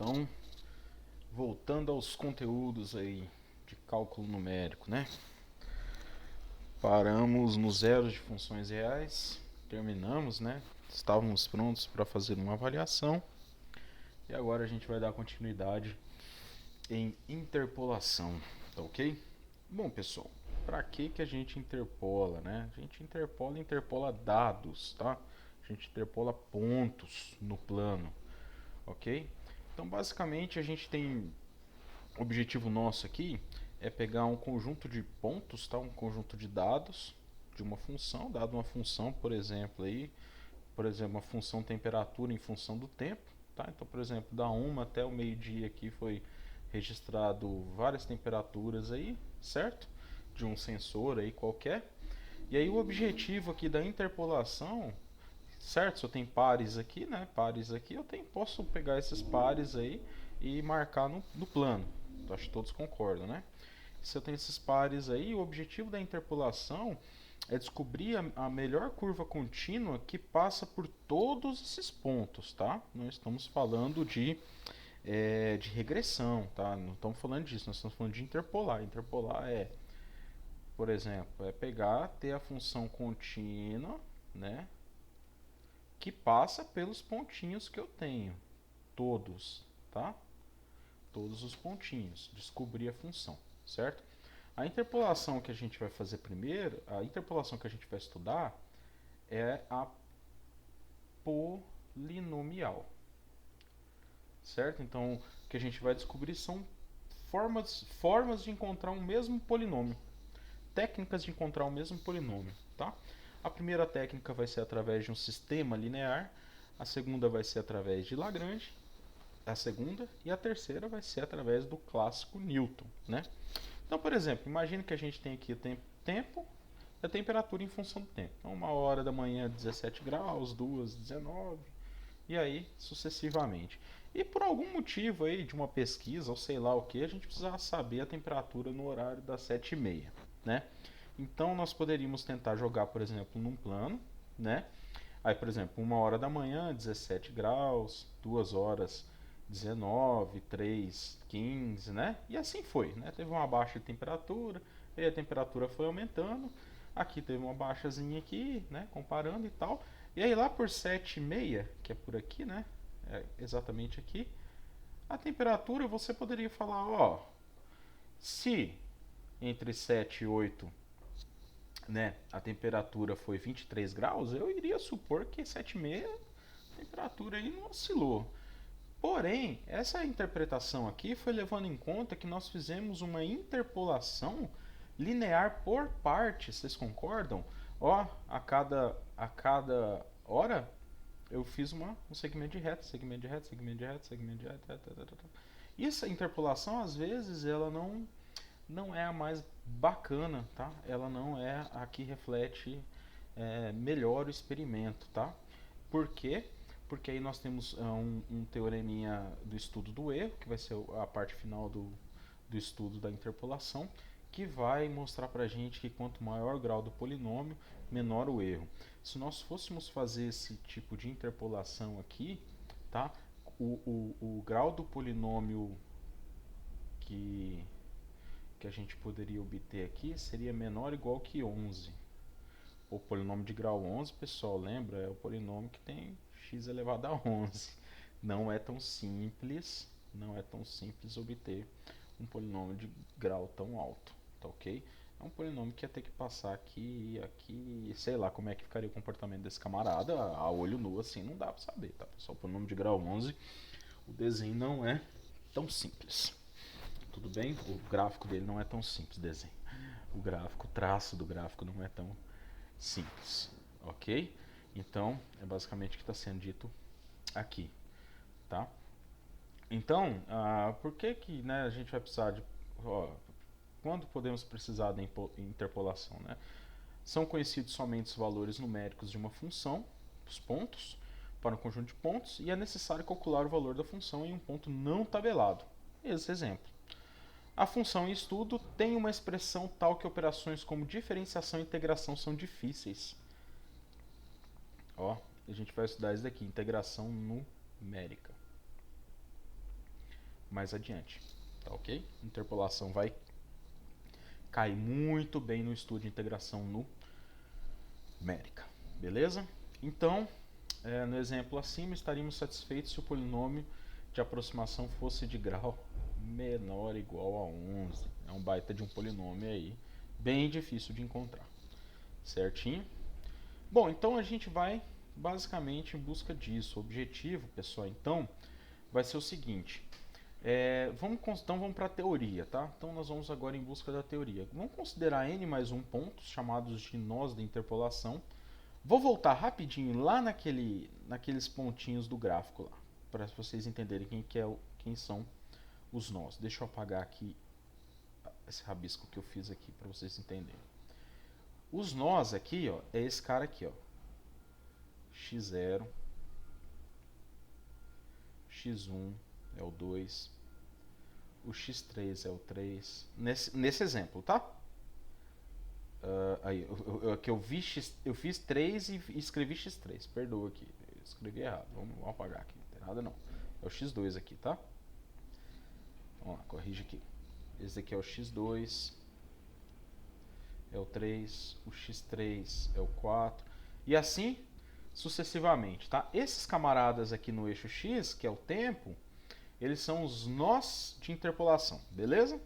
Então, voltando aos conteúdos aí de cálculo numérico, né? Paramos no zero de funções reais, terminamos, né? Estávamos prontos para fazer uma avaliação e agora a gente vai dar continuidade em interpolação, tá ok? Bom, pessoal, para que a gente interpola, né? A gente interpola dados, tá? A gente interpola pontos no plano, ok? Então, basicamente, a gente tem o objetivo nosso aqui é pegar um conjunto de pontos, tá? Um conjunto de dados de uma função, dado uma função, por exemplo, uma função temperatura em função do tempo, tá? Então, por exemplo, da 1 até o meio-dia aqui foi registrado várias temperaturas aí, certo? De um sensor aí qualquer. E aí o objetivo aqui da interpolação, certo? Se eu tenho pares aqui, né? Pares aqui, posso pegar esses pares aí e marcar no plano. Acho que todos concordam, né? Se eu tenho esses pares aí, o objetivo da interpolação é descobrir a melhor curva contínua que passa por todos esses pontos, tá? Nós estamos falando de regressão, tá? Não estamos falando disso, nós estamos falando de interpolar. Interpolar é, por exemplo, ter a função contínua, né? Que passa pelos pontinhos que eu tenho, todos, tá? Todos os pontinhos, descobrir a função, certo? A interpolação que a gente vai fazer primeiro, a interpolação que a gente vai estudar é a polinomial, certo? Então, o que a gente vai descobrir são formas de encontrar um mesmo polinômio, técnicas de encontrar o mesmo polinômio, tá? A primeira técnica vai ser através de um sistema linear, a segunda vai ser através de Lagrange, a segunda, e a terceira vai ser através do clássico Newton, né? Então, por exemplo, imagine que a gente tem aqui o tempo e a temperatura em função do tempo. Então, 1 hora da manhã 17 graus, 2, 19, e aí sucessivamente. E por algum motivo aí de uma pesquisa ou sei lá o que, a gente precisava saber a temperatura no horário das 7h30, né? Então nós poderíamos tentar jogar, por exemplo, num plano, né? Aí, por exemplo, 1 hora da manhã, 17 graus, 2 horas, 19, 3, 15, né? E assim foi, né? Teve uma baixa de temperatura, aí a temperatura foi aumentando, aqui teve uma baixazinha aqui, né? Comparando e tal. E aí lá por 7h30, que é por aqui, né? É exatamente aqui, a temperatura você poderia falar, ó, se entre 7 e 8, né, a temperatura foi 23 graus, eu iria supor que 7h30 a temperatura aí não oscilou. Porém, essa interpretação aqui foi levando em conta que nós fizemos uma interpolação linear por partes, vocês concordam? Ó, a cada hora eu fiz um segmento de reta, segmento de reta, segmento de reta, segmento de reta, reta, reta, reta. E essa interpolação, às vezes, ela não é a mais bacana, tá? Ela não é a que reflete melhor o experimento, tá? Por quê? Porque aí nós temos um teoreminha do estudo do erro, que vai ser a parte final do estudo da interpolação, que vai mostrar para a gente que quanto maior o grau do polinômio, menor o erro. Se nós fôssemos fazer esse tipo de interpolação aqui, tá? O grau do polinômio que, que a gente poderia obter aqui seria menor ou igual que 11. O polinômio de grau 11, pessoal, lembra? É o polinômio que tem x elevado a 11. Não é tão simples, obter um polinômio de grau tão alto, tá ok? É um polinômio que ia ter que passar aqui, aqui, sei lá como é que ficaria o comportamento desse camarada, a olho nu assim, não dá pra saber, tá pessoal? O polinômio de grau 11, o desenho não é tão simples. Tudo bem? O gráfico dele não é tão simples, desenho. O traço do gráfico não é tão simples, ok? Então, é basicamente o que está sendo dito aqui, tá? Então, por que né, a gente vai precisar de... quando podemos precisar da interpolação, né? São conhecidos somente os valores numéricos de uma função, os pontos, para um conjunto de pontos, e é necessário calcular o valor da função em um ponto não tabelado. Esse exemplo. A função em estudo tem uma expressão tal que operações como diferenciação e integração são difíceis. Ó, a gente vai estudar isso daqui, integração numérica. mais adiante, tá ok? Interpolação vai cair muito bem no estudo de integração numérica, beleza? Então, no exemplo acima, estaríamos satisfeitos se o polinômio de aproximação fosse de grau menor ou igual a 11. É um baita de um polinômio aí, bem difícil de encontrar, certinho? Bom, então a gente vai basicamente em busca disso. O objetivo, pessoal, então, vai ser o seguinte. Então vamos para a teoria, tá? Então nós vamos agora em busca da teoria. Vamos considerar n mais um pontos, chamados de nós da interpolação. Vou voltar rapidinho lá naqueles pontinhos do gráfico lá, para vocês entenderem quem são os nós. Deixa eu apagar aqui esse rabisco que eu fiz aqui para vocês entenderem. Os nós aqui, ó, é esse cara aqui, ó. x0, x1 é o 2, o x3 é o 3. Nesse exemplo, tá? Aí, eu fiz 3 e escrevi x3. Perdoa aqui, eu escrevi errado. Vamos apagar aqui, não tem nada não. É o x2 aqui, tá? Vamos lá, corrige aqui. Esse aqui é o x2, é o 3, o x3 é o 4, e assim sucessivamente, tá? Esses camaradas aqui no eixo x, que é o tempo, eles são os nós de interpolação, beleza?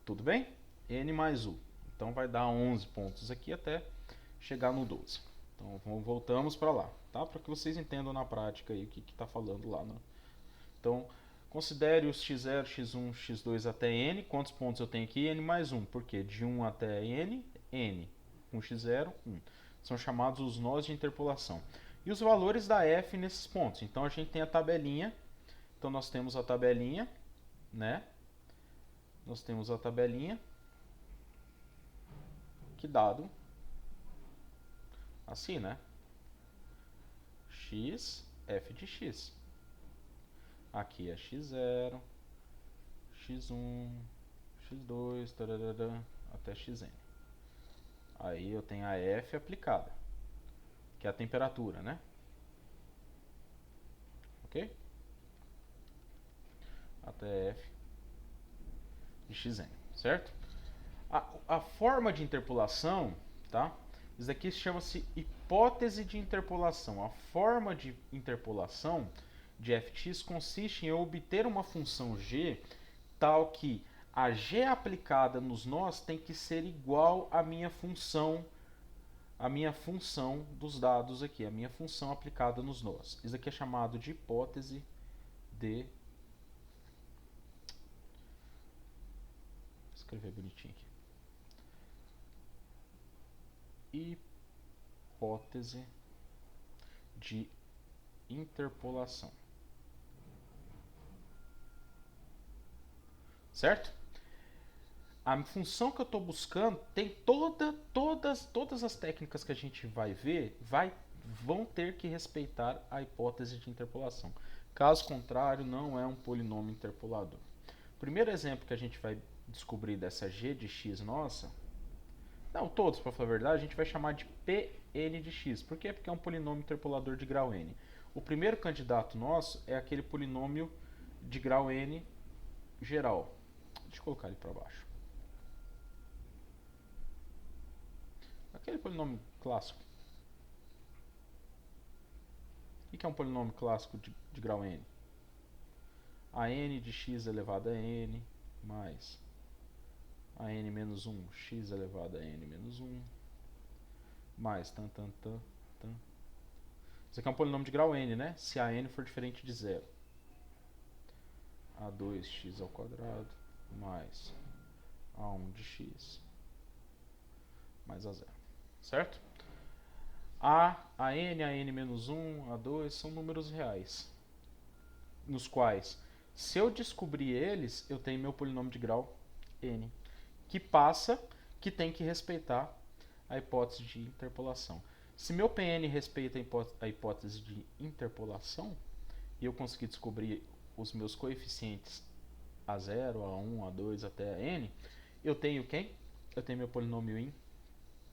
Tudo bem? N mais U. Então vai dar 11 pontos aqui até chegar no 12. Então voltamos para lá, tá? Para que vocês entendam na prática aí o que está falando lá. Né? Então, considere os x0, x1, x2 até n. Quantos pontos eu tenho aqui? N mais 1. Por quê? De 1 até n, n. Com x0, 1. São chamados os nós de interpolação. E os valores da f nesses pontos. Então, a gente tem a tabelinha. Então, nós temos a tabelinha, né? Nós temos a tabelinha. Que dado assim, né? X, f de x. Aqui é x0, x1, x2, tararara, até xn. Aí eu tenho a f aplicada, que é a temperatura, né? Ok? Até f de xn, certo? A forma de interpolação, tá? Isso aqui chama-se hipótese de interpolação. A forma de interpolação de fx consiste em obter uma função g tal que a g aplicada nos nós tem que ser igual à minha função dos dados aqui, a minha função aplicada nos nós. Isso aqui é chamado de hipótese de... Vou escrever bonitinho aqui. Hipótese de interpolação. Certo? A função que eu estou buscando tem todas as técnicas que a gente vai ver vão ter que respeitar a hipótese de interpolação. Caso contrário, não é um polinômio interpolador. O primeiro exemplo que a gente vai descobrir dessa g de x nossa, não todos, para falar a verdade, a gente vai chamar de Pn de x. Por quê? Porque é um polinômio interpolador de grau n. O primeiro candidato nosso é aquele polinômio de grau n geral. Deixa eu colocar ele para baixo. Aquele polinômio clássico. O que é um polinômio clássico de grau n? A n de x elevado a n mais a n menos 1, x elevado a n menos 1, mais tan. Isso aqui é um polinômio de grau n, né? Se a n for diferente de zero. A2x ao quadrado mais a1 de x mais a0. Certo? A n menos 1, A2 são números reais, nos quais, se eu descobrir eles, eu tenho meu polinômio de grau n, que tem que respeitar a hipótese de interpolação. Se meu Pn respeita a hipótese de interpolação, e eu conseguir descobrir os meus coeficientes A0, A1, A2 até a n, eu tenho quem? Eu tenho meu polinômio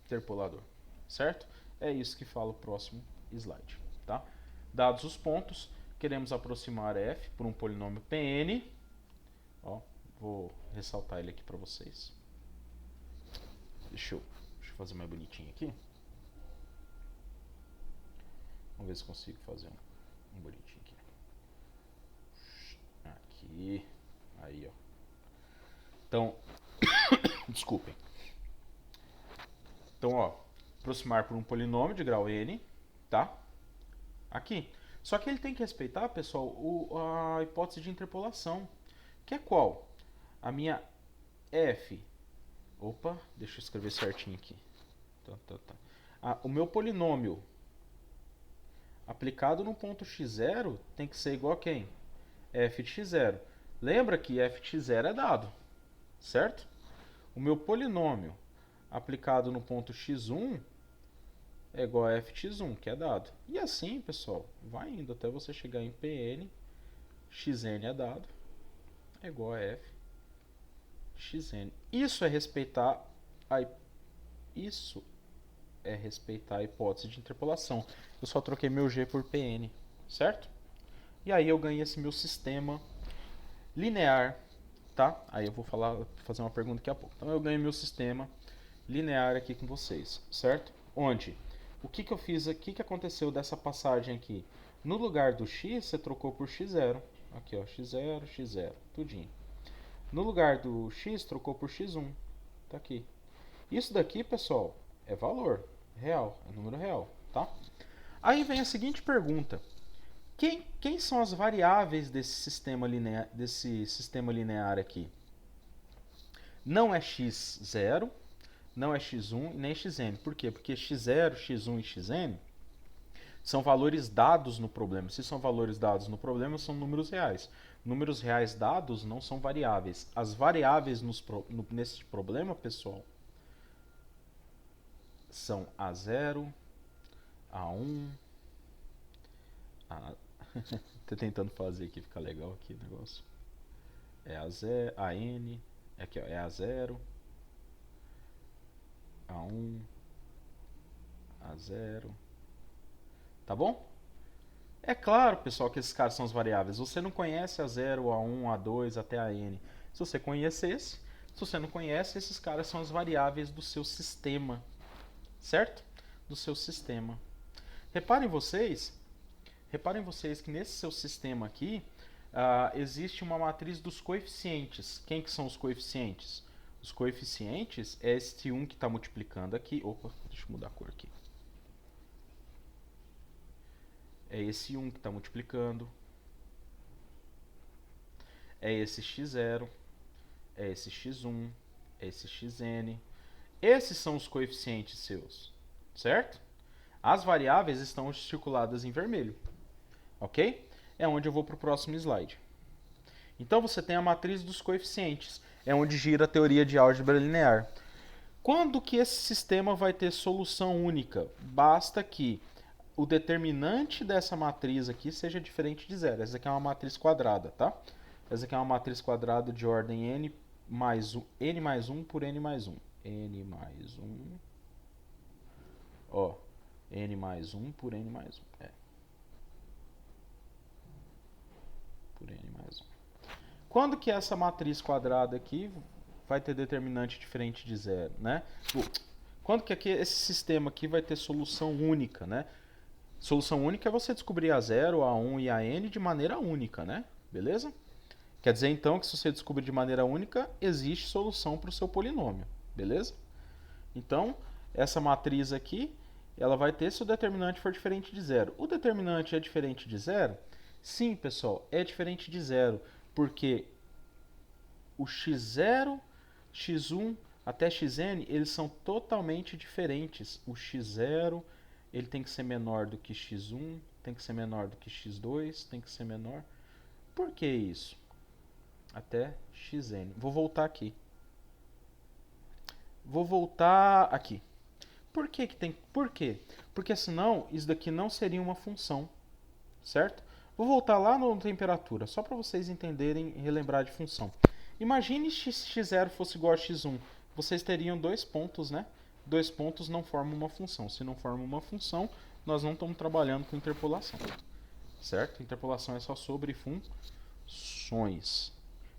interpolador, certo? É isso que fala o próximo slide, tá? Dados os pontos, queremos aproximar f por um polinômio Pn, Ó, vou ressaltar ele aqui para vocês. Deixa eu fazer mais bonitinho aqui. Vamos ver se consigo fazer um bonitinho aqui. Aqui. Aí, ó. Então, desculpem. Então, ó, aproximar por um polinômio de grau n, tá? Aqui. Só que ele tem que respeitar, pessoal, a hipótese de interpolação. Que é qual? A minha f. Opa, deixa eu escrever certinho aqui. Tá. O meu polinômio aplicado no ponto x0 tem que ser igual a quem? F de x0. Lembra que f de x0 é dado, certo? O meu polinômio aplicado no ponto x1 é igual a f de x1, que é dado. E assim, pessoal, vai indo até você chegar em Pn, xn é dado, é igual a f de xn. Isso é respeitar a hipótese de interpolação. Eu só troquei meu g por Pn, certo? E aí eu ganhei esse meu sistema linear, tá? Aí eu vou fazer uma pergunta daqui a pouco. Então eu ganhei meu sistema linear aqui com vocês, certo? Onde? O que eu fiz aqui, que aconteceu dessa passagem aqui? No lugar do x, você trocou por x0. Aqui, ó, x0, x0, tudinho. No lugar do x, trocou por x1. Tá aqui. Isso daqui, pessoal, é valor real, é número real, tá? Aí vem a seguinte pergunta. Quem são as variáveis desse sistema linear aqui? Não é x0, não é x1 e nem xn. Por quê? Porque x0, x1 e xn são valores dados no problema. Se são valores dados no problema, são números reais. Números reais dados não são variáveis. As variáveis nesse problema, pessoal, são A0, A1, Tô tentando fazer aqui, ficar legal aqui o negócio. É A0, AN, aqui ó, é A0, A1, A0. Tá bom? É claro, pessoal, que esses caras são as variáveis. Você não conhece A0, A1, A2 até AN. Se você conhecesse, se você não conhece, esses caras são as variáveis do seu sistema. Certo? Do seu sistema. Reparem vocês que nesse seu sistema aqui existe uma matriz dos coeficientes. Quem que são os coeficientes? Os coeficientes é este 1 que está multiplicando aqui. Opa, deixa eu mudar a cor aqui. É esse 1 que está multiplicando. É esse x0. É esse x1. É esse xn. Esses são os coeficientes seus. Certo? As variáveis estão circuladas em vermelho. Ok? É onde eu vou para o próximo slide. Então você tem a matriz dos coeficientes. É onde gira a teoria de álgebra linear. Quando que esse sistema vai ter solução única? Basta que o determinante dessa matriz aqui seja diferente de zero. Essa aqui é uma matriz quadrada, tá? Essa aqui é uma matriz quadrada de ordem n mais 1 por n mais 1. N mais 1. Ó, n mais 1 por n mais 1. Por n mais 1. Quando que essa matriz quadrada aqui vai ter determinante diferente de zero, né? Quando que aqui, esse sistema aqui vai ter solução única, né? Solução única é você descobrir a 0, a 1 e a n de maneira única, né? Beleza? Quer dizer, então, que se você descobrir de maneira única, existe solução para o seu polinômio, beleza? Então, essa matriz aqui, ela vai ter se o determinante for diferente de zero. O determinante é diferente de zero? Sim, pessoal, é diferente de zero, porque o x0, x1 até xn, eles são totalmente diferentes. O x0, ele tem que ser menor do que x1, tem que ser menor do que x2, tem que ser menor. Por que isso? Até xn. Vou voltar aqui. Por que que tem? Por quê? Porque senão isso daqui não seria uma função, certo? Vou voltar lá na temperatura, só para vocês entenderem e relembrar de função. Imagine se x0 fosse igual a x1. Vocês teriam dois pontos, né? Dois pontos não formam uma função. Se não forma uma função, nós não estamos trabalhando com interpolação, certo? Interpolação é só sobre funções.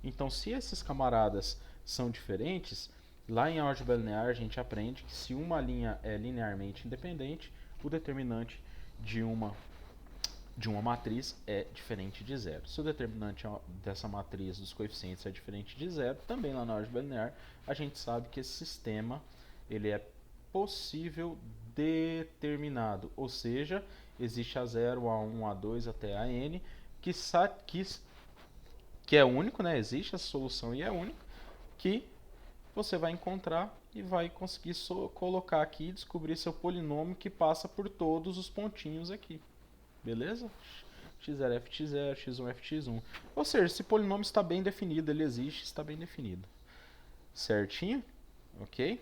Então, se esses camaradas são diferentes, lá em álgebra linear a gente aprende que se uma linha é linearmente independente, o determinante de uma matriz é diferente de zero. Se o determinante dessa matriz dos coeficientes é diferente de zero, também lá na álgebra linear, a gente sabe que esse sistema ele é possível determinado, ou seja, existe A0, A1, A2 até AN, que é único, né? Existe essa solução e é única, que você vai encontrar e vai conseguir colocar aqui e descobrir seu polinômio que passa por todos os pontinhos aqui. Beleza? x0 f de 0, x1 f de x1. Ou seja, esse polinômio está bem definido, ele existe, está bem definido. Certinho? Ok?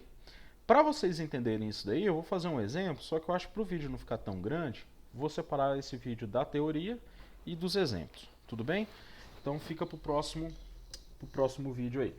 Para vocês entenderem isso daí, eu vou fazer um exemplo, só que eu acho que para o vídeo não ficar tão grande, vou separar esse vídeo da teoria e dos exemplos. Tudo bem? Então fica para o próximo vídeo aí.